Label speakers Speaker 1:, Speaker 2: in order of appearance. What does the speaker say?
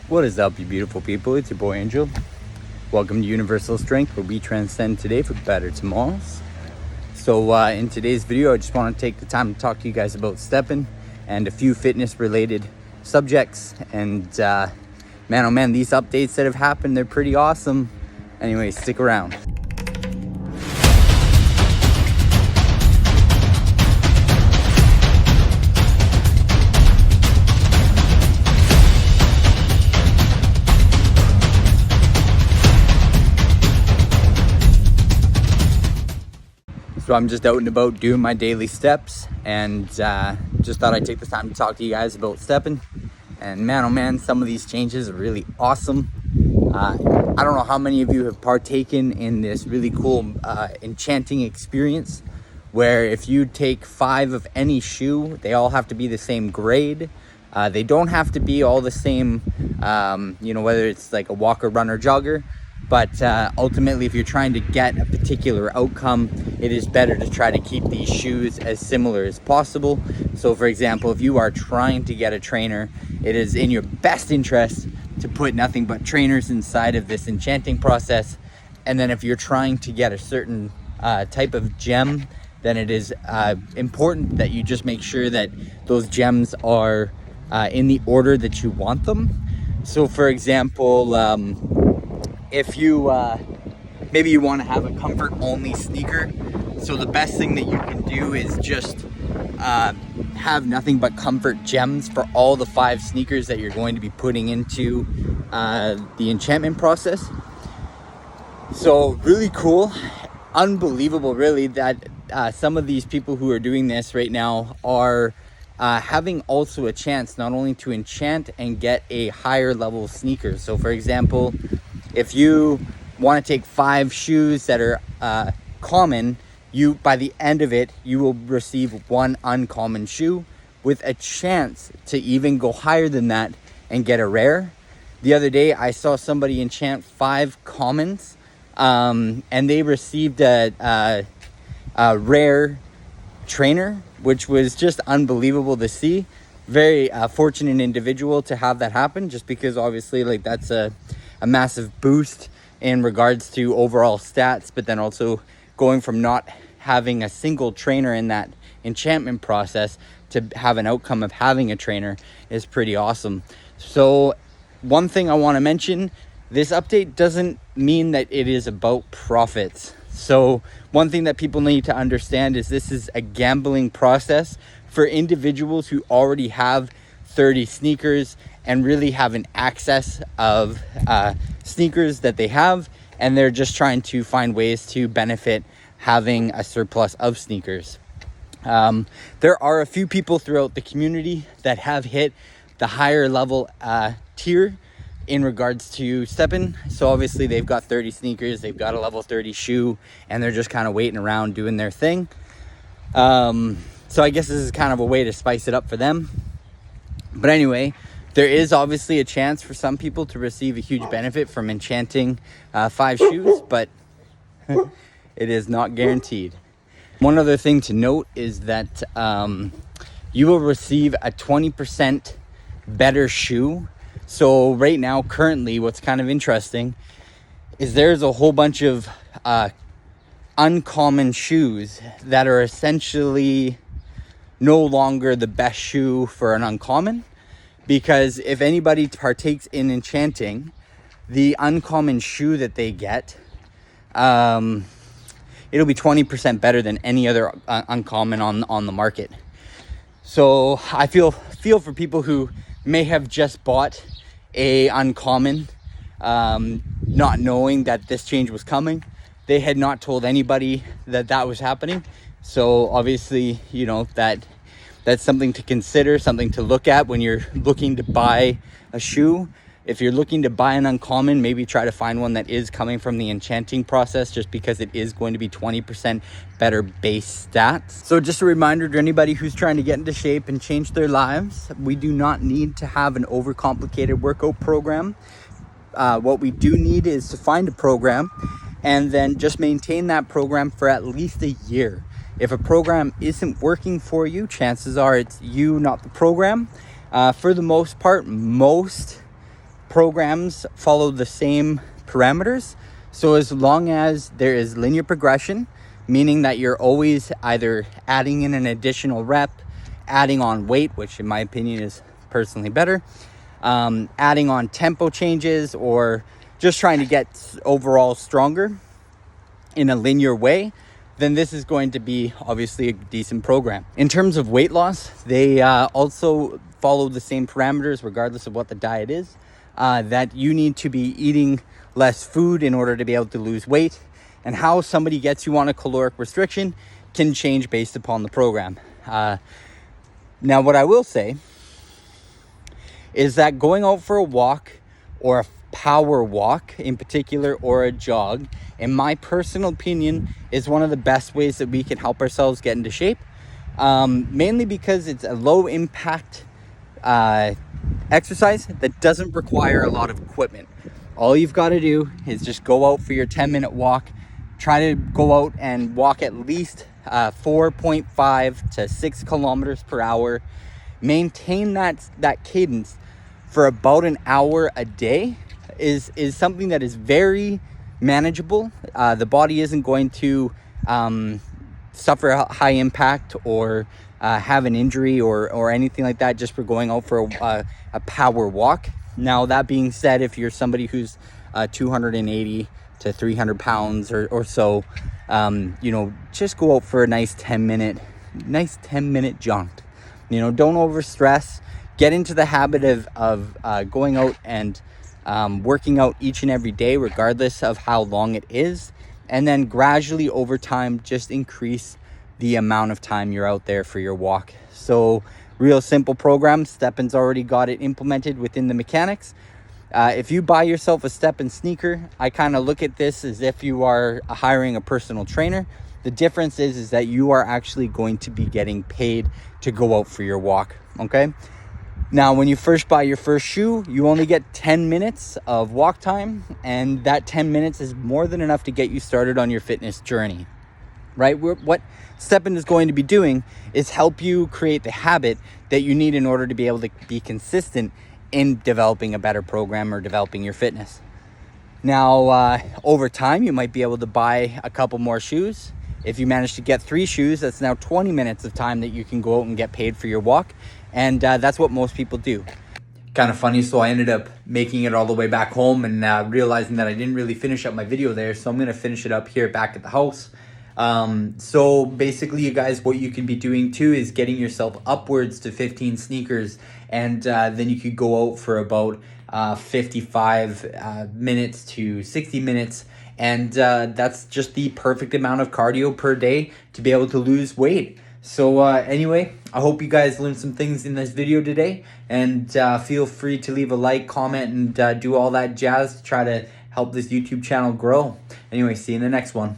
Speaker 1: What is up, you beautiful people? It's your boy Angel. Welcome to Universal Strength, where we transcend today for better tomorrows. So in today's video, I just want to take the time to talk to you guys about stepping and a few fitness related subjects. And man, oh man, these updates that have happened, they're pretty awesome. Anyway, stick around. So I'm just out and about doing my daily steps, and just thought I'd take the time to talk to you guys about stepping. And man, oh man, some of these changes are really awesome. I don't know how many of you have partaken in this really cool Enchanting experience, where if you take 5 of any shoe, they all have to be the same grade. They don't have to be all the same, whether it's like a walker, runner, jogger. But ultimately, if you're trying to get a particular outcome, it is better to try to keep these shoes as similar as possible. So for example, if you are trying to get a trainer, it is in your best interest to put nothing but trainers inside of this Enchanting process. And then if you're trying to get a certain type of gem, then it is important that you just make sure that those gems are in the order that you want them. So for example, if you maybe you want to have a comfort only sneaker, so the best thing that you can do is just have nothing but comfort gems for all the 5 sneakers that you're going to be putting into the enchantment process. So really cool, unbelievable really, that some of these people who are doing this right now are having also a chance not only to enchant and get a higher level of sneakers. So for example, if you want to take 5 shoes that are common, by the end of it, you will receive 1 uncommon shoe with a chance to even go higher than that and get a rare. The other day, I saw somebody enchant 5 commons, and they received a rare trainer, which was just unbelievable to see. Very fortunate individual to have that happen, just because obviously like that's a massive boost in regards to overall stats, but then also going from not having a single trainer in that enchantment process to have an outcome of having a trainer is pretty awesome. So one thing I want to mention, this update doesn't mean that it is about profits. So one thing that people need to understand is this is a gambling process for individuals who already have 30 sneakers and really have an access of sneakers that they have, and they're just trying to find ways to benefit having a surplus of sneakers. There are a few people throughout the community that have hit the higher level tier in regards to stepping. So obviously they've got 30 sneakers, they've got a level 30 shoe, and they're just kind of waiting around doing their thing. So I guess this is kind of a way to spice it up for them. But anyway, there is obviously a chance for some people to receive a huge benefit from enchanting 5 shoes, but it is not guaranteed. One other thing to note is that you will receive a 20% better shoe. So right now, currently, what's kind of interesting is there's a whole bunch of uncommon shoes that are essentially no longer the best shoe for an uncommon, because if anybody partakes in enchanting, the uncommon shoe that they get, it'll be 20% better than any other uncommon on the market. So I feel for people who may have just bought a uncommon, not knowing that this change was coming. They had not told anybody that was happening. So obviously, that's something to consider, something to look at when you're looking to buy a shoe. If you're looking to buy an uncommon, maybe try to find one that is coming from the enchanting process, just because it is going to be 20% better base stats. So just a reminder to anybody who's trying to get into shape and change their lives, we do not need to have an overcomplicated workout program. What we do need is to find a program and then just maintain that program for at least a year. If a program isn't working for you, chances are it's you, not the program. For the most part, most programs follow the same parameters. So as long as there is linear progression, meaning that you're always either adding in an additional rep, adding on weight, which in my opinion is personally better, adding on tempo changes, or just trying to get overall stronger in a linear way, then this is going to be obviously a decent program. In terms of weight loss, they also follow the same parameters regardless of what the diet is, that you need to be eating less food in order to be able to lose weight, and how somebody gets you on a caloric restriction can change based upon the program. Now, what I will say is that going out for a walk, or a power walk in particular, or a jog, in my personal opinion, is one of the best ways that we can help ourselves get into shape. Mainly because it's a low impact exercise that doesn't require a lot of equipment. All you've got to do is just go out for your 10-minute walk. Try to go out and walk at least 4.5 to 6 kilometers per hour. Maintain that cadence for about an hour a day is something that is very manageable. The body isn't going to suffer a high impact or have an injury or anything like that just for going out for a power walk. Now, that being said, if you're somebody who's 280 to 300 pounds or so, just go out for a nice 10-minute jaunt. Don't over stress. Get into the habit of going out and working out each and every day, regardless of how long it is. And then gradually over time, just increase the amount of time you're out there for your walk. So real simple program. Steppin's already got it implemented within the mechanics. If you buy yourself a Steppin sneaker, I kind of look at this as if you are hiring a personal trainer. The difference is that you are actually going to be getting paid to go out for your walk, okay? Now, when you first buy your first shoe, you only get 10 minutes of walk time, and that 10 minutes is more than enough to get you started on your fitness journey, right? What Steppin is going to be doing is help you create the habit that you need in order to be able to be consistent in developing a better program or developing your fitness. Now, over time, you might be able to buy a couple more shoes. If you manage to get 3 shoes, that's now 20 minutes of time that you can go out and get paid for your walk. And that's what most people do. Kind of funny, so I ended up making it all the way back home and realizing that I didn't really finish up my video there. So I'm going to finish it up here back at the house. So basically, you guys, what you can be doing too is getting yourself upwards to 15 sneakers. And then you could go out for about 55 minutes to 60 minutes. And that's just the perfect amount of cardio per day to be able to lose weight. So anyway, I hope you guys learned some things in this video today. And feel free to leave a like, comment, and do all that jazz to try to help this YouTube channel grow. Anyway, see you in the next one.